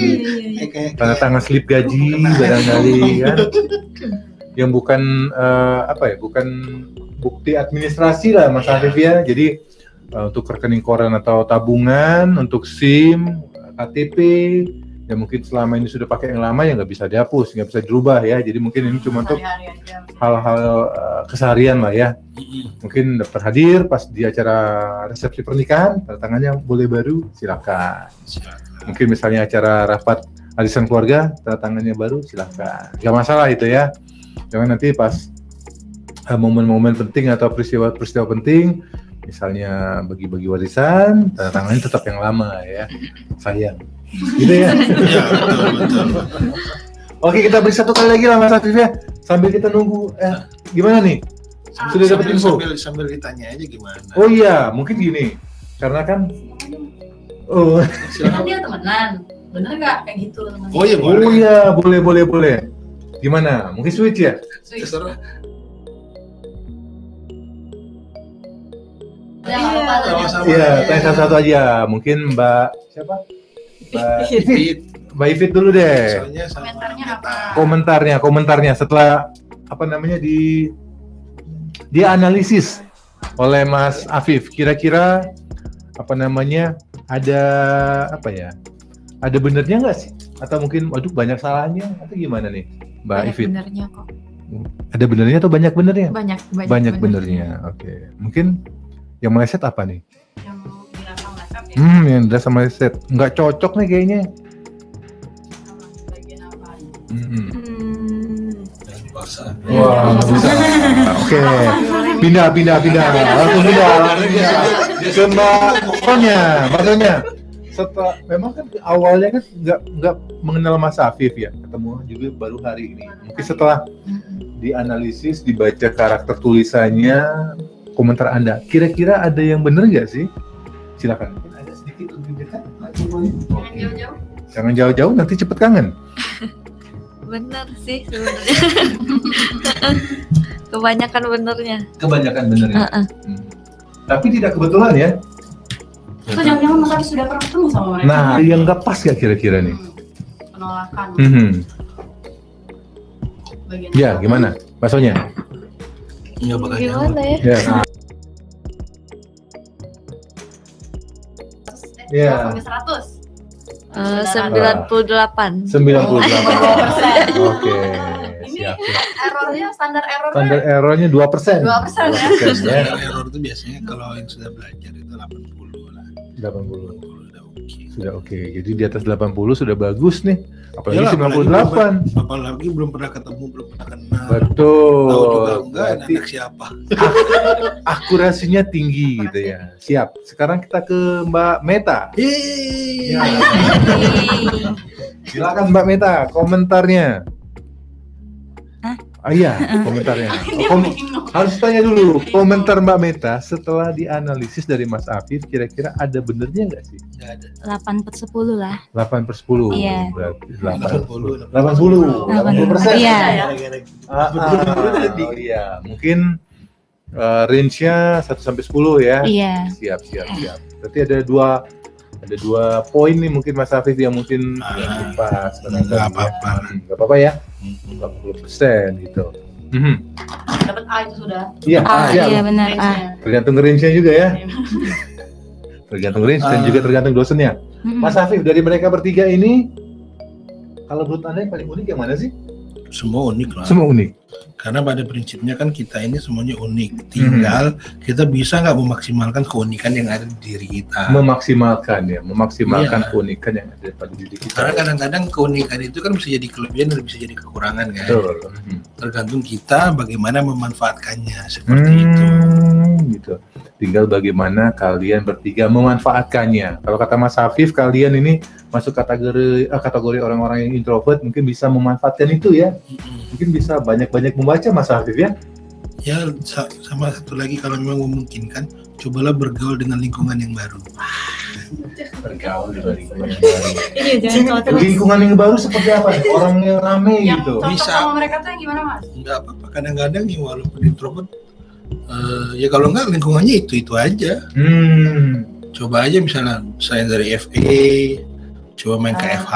Speaker 1: Kayak
Speaker 2: tanda tangan slip gaji barangkali kan. Yang bukan apa ya, bukan bukti administrasi lah Mas Afif ya. Jadi untuk rekening koran atau tabungan, untuk SIM, KTP, ya mungkin selama ini sudah pakai yang lama ya nggak bisa dihapus, nggak bisa dirubah ya. Jadi mungkin ini cuma untuk
Speaker 3: Hari-hari aja.
Speaker 2: hal-hal keseharian lah ya. Mungkin daftar hadir pas di acara resepsi pernikahan, tanda tangannya boleh baru, silakan. Mungkin misalnya acara rapat arisan keluarga, tanda tangannya baru, silakan. Gak masalah itu ya. Jangan nanti pas momen-momen penting atau peristiwa-peristiwa penting, misalnya bagi-bagi warisan, tanda tangannya tetap yang lama ya. Sayang. Gitu ya.
Speaker 1: Iya, betul.
Speaker 2: Oke, kita beri satu kali lagi lah Mas Afif ya. Sambil kita nunggu. Gimana nih? Sudah dapat info?
Speaker 1: Sambil ditanya aja gimana.
Speaker 2: Oh iya, mungkin gini. Karena kan
Speaker 3: Kan dia temenan. Bener nggak kayak gitu teman?
Speaker 1: Oh iya,
Speaker 2: Oh iya, boleh. Gimana? Mungkin switch ya?
Speaker 1: Terserah. Sama-sama.
Speaker 2: Iya, tanya satu-satu aja. Mungkin Mbak siapa? Mbak Ivit dulu deh.
Speaker 1: Soalnya
Speaker 3: Komentarnya apa?
Speaker 2: Komentarnya setelah apa namanya dia analisis oleh Mas Afif. Kira-kira apa namanya ada apa ya? Ada benernya nggak sih? Atau mungkin waduh banyak salahnya atau gimana nih Mbak
Speaker 7: Banyak
Speaker 2: Ivit?
Speaker 7: benernya kok.
Speaker 2: Ada benernya atau banyak benernya?
Speaker 7: Banyak
Speaker 2: benernya. Oke. Mungkin yang meleset apa nih?
Speaker 3: Yang dirasa meleset ya.
Speaker 2: Yang dirasa meleset. Nggak cocok nih kayaknya.
Speaker 3: Sama bagian apa?
Speaker 2: Wah, bisa. Oke. Pindah. Langsung pindah. Ke Mbak Sonya. Setelah memang kan awalnya kan nggak mengenal Mas Afif ya, ketemu juga baru hari ini. Mungkin setelah dianalisis, dibaca karakter tulisannya, komentar Anda, kira-kira ada yang benar nggak sih? Silakan. Mungkin ada sedikit lebih dekat.
Speaker 3: Jangan jauh-jauh.
Speaker 2: Jangan jauh-jauh, nanti cepet kangen.
Speaker 8: Bener sih sebenarnya. Kebanyakan benernya.
Speaker 2: Kebanyakan benernya. Tapi tidak kebetulan ya.
Speaker 3: Itu jangan-jangan Mas Afif sudah pernah ketemu sama mereka?
Speaker 2: Nah, yang nggak pas nggak kira-kira nih?
Speaker 3: Penolakan. Bagian
Speaker 2: Ya,
Speaker 3: apa?
Speaker 2: gimana? Baksonya?
Speaker 1: Nggak bakal
Speaker 8: Gimana ya?
Speaker 2: Ya. Iya.
Speaker 3: Sampai 100.
Speaker 8: 98.
Speaker 2: 98. Oke. Siap.
Speaker 3: Errornya standar errornya.
Speaker 2: Standar errornya 2%.
Speaker 3: 2% ya.
Speaker 2: 2% ya.
Speaker 1: Error itu biasanya kalau yang sudah belajar itu 80 lah.
Speaker 2: 80.
Speaker 1: Udah oke.
Speaker 2: Sudah oke. Jadi di atas 80 sudah bagus nih. Apalagi
Speaker 1: Yalah,
Speaker 2: 98.
Speaker 1: Apalagi belum pernah ketemu, belum pernah kenal. Tahu juga
Speaker 2: Betul.
Speaker 1: enggak
Speaker 2: Berarti
Speaker 1: anak siapa.
Speaker 2: akurasinya tinggi gitu ya. Siap. Sekarang kita ke Mbak Meta.
Speaker 1: Yeay.
Speaker 2: Ya. Silakan Mbak Meta, komentarnya. Iya, komentarnya. Harus tanya dulu, komentar Mbak Meta setelah dianalisis dari Mas Afif, kira-kira ada benernya nggak sih?
Speaker 1: Nggak ada.
Speaker 7: 8/10 lah.
Speaker 2: 8/10.
Speaker 7: Iya.
Speaker 2: Berarti
Speaker 1: 80.
Speaker 2: 80%.
Speaker 7: Iya.
Speaker 2: Oh iya, mungkin range-nya 1 sampai 10 ya.
Speaker 7: Iya.
Speaker 2: Siap. Berarti ada dua poin nih mungkin Mas Afif yang mungkin yang pas.
Speaker 1: Nggak apa-apa.
Speaker 2: Nggak apa-apa ya. 80% gitu.
Speaker 3: Dapat A itu sudah.
Speaker 2: Iya, siap.
Speaker 7: Iya benar.
Speaker 2: Tergantung range-nya juga ya. Tergantung range dan juga tergantung dosennya. Mas Afif, dari mereka bertiga ini, kalau menurut Anda yang paling unik yang mana sih?
Speaker 1: Semua unik lah.
Speaker 2: Semua unik.
Speaker 1: Karena pada prinsipnya kan kita ini semuanya unik. Tinggal kita bisa nggak memaksimalkan keunikan yang ada di diri kita.
Speaker 2: Memaksimalkan
Speaker 1: Iya.
Speaker 2: keunikan yang ada pada diri kita.
Speaker 1: Karena kadang-kadang keunikan itu kan bisa jadi kelebihan dan bisa jadi kekurangan kan.
Speaker 2: Betul.
Speaker 1: Tergantung kita bagaimana memanfaatkannya seperti itu.
Speaker 2: Gitu. Tinggal bagaimana kalian bertiga memanfaatkannya. Kalau kata Mas Afif, kalian ini masuk kategori orang-orang yang introvert, mungkin bisa memanfaatkan itu ya. Mungkin bisa banyak-banyak membaca Mas Afif ya.
Speaker 1: Ya sama satu lagi kalau memang memungkinkan, cobalah bergaul dengan lingkungan yang baru.
Speaker 2: Bergaul dengan lingkungan yang baru.
Speaker 3: Iya, jangan cocok.
Speaker 2: Lingkungan yang baru seperti apa? Orang yang rame
Speaker 3: Yang
Speaker 2: gitu.
Speaker 3: cocok
Speaker 1: Bisa.
Speaker 3: sama mereka tuh yang gimana, Mas?
Speaker 1: Enggak apa-apa, kadang-kadang nih walaupun introvert, ya kalau enggak lingkungannya itu aja. Coba aja misalnya saya dari FE, coba main ke FH,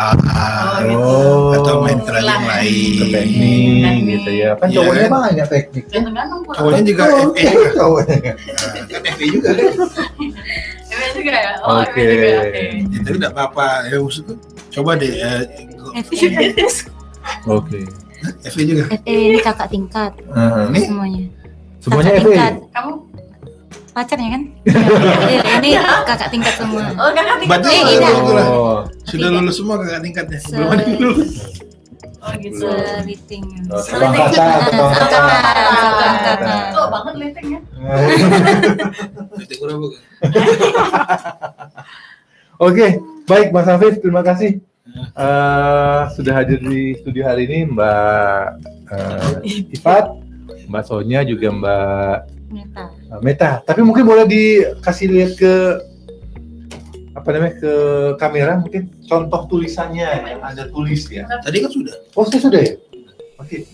Speaker 1: atau main ke yang lain.
Speaker 2: Ke teknik gitu ya. Kan
Speaker 1: Iya,
Speaker 2: cowoknya
Speaker 1: kan?
Speaker 2: banyak teknik.
Speaker 3: Ganteng-ganteng kok.
Speaker 1: Cowoknya juga FE kan?
Speaker 2: Cowoknya.
Speaker 1: Kan FE juga kan?
Speaker 3: Cewek juga ya?
Speaker 2: Oke.
Speaker 3: cewek juga. Oke.
Speaker 1: Itu enggak apa-apa, ya maksudnya Coba deh
Speaker 2: Oke.
Speaker 1: FE juga.
Speaker 7: ini kakak tingkat
Speaker 1: Ini
Speaker 7: semuanya.
Speaker 2: Semuanya
Speaker 7: Kakak
Speaker 2: FE.
Speaker 7: tingkat.
Speaker 3: Kamu?
Speaker 7: Pacarnya kan? Ini kakak tingkat semua.
Speaker 3: Oh, kakak tingkat.
Speaker 1: Berarti
Speaker 7: iya.
Speaker 2: Oh.
Speaker 1: sudah lulus semua kakak tingkatnya.
Speaker 7: Se-
Speaker 1: Belum ada yang lulus.
Speaker 3: Oh, gitu.
Speaker 7: Seliting.
Speaker 2: Satu angkatan.
Speaker 7: Angkatan.
Speaker 3: Oh, banget litingnya.
Speaker 1: Itu kurang bagus.
Speaker 2: Oke, baik Mas Afif, terima kasih sudah hadir di studio hari ini, Mbak Ifat, Mbak Sonia, juga Mbak Meta. Tapi mungkin boleh dikasih lihat ke ke kamera, mungkin contoh tulisannya yang Anda tulis ya.
Speaker 1: Tadi kan sudah.
Speaker 2: Oh, sudah ya? Oke.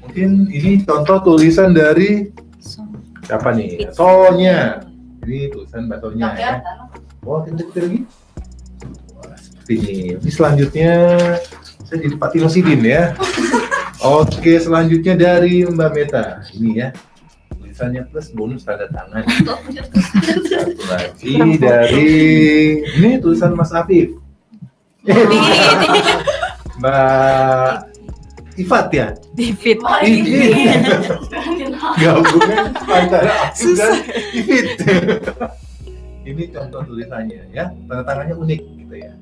Speaker 2: Mungkin ini contoh tulisan dari siapa nih? Sonia. Ini tulisan Mbak Sonia ya. Oh, kita lagi. Wah, seperti ini. Ini selanjutnya saya jadi Pak Tino Sidin ya. Oke, selanjutnya dari Mbak Meta. Ini ya. Tulisannya plus bonus tanda tangan. Satu lagi dari ini tulisan Mas Afif. Mbak Ifat ya?
Speaker 4: Divit.
Speaker 2: Ifit. Gabungan antara Afif dan Ifit. Ini contoh tulisannya ya, tanda tangannya unik gitu ya.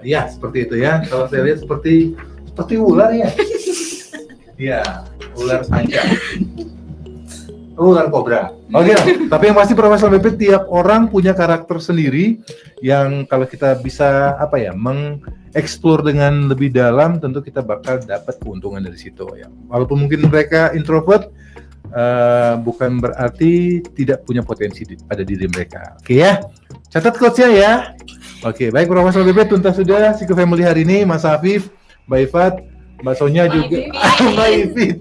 Speaker 2: Ya seperti itu ya. Kalau saya lihat seperti ular ya. Iya, ular sanca. Ular kobra. Oke, tapi yang pasti Profesor BP tiap orang punya karakter sendiri yang kalau kita bisa mengeksplor dengan lebih dalam, tentu kita bakal dapat keuntungan dari situ ya. Walaupun mungkin mereka introvert, bukan berarti tidak punya potensi pada diri mereka. Oke ya, catat quotes-nya ya. Oke, baik Profesor BP tuntas sudah Psiko Family hari ini, Mas Afif, Mbak Ifat, Mbak Sonia juga, Mbak Ifit,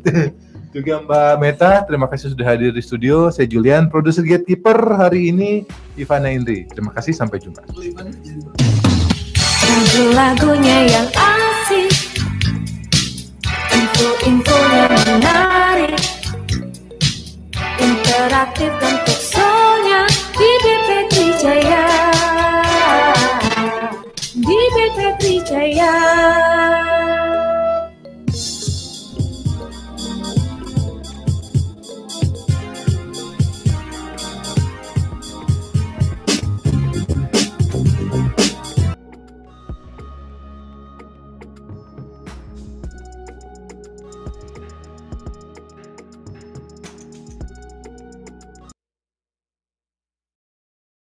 Speaker 2: juga Mbak Meta. Terima kasih sudah hadir di studio. Saya Julian, produser Gatekeeper hari ini Ivana Indri. Terima kasih, sampai jumpa.
Speaker 6: Lagu-lagunya yang asik, info-infonya menarik, interaktif dan talkshow-nya di DP Trijaya.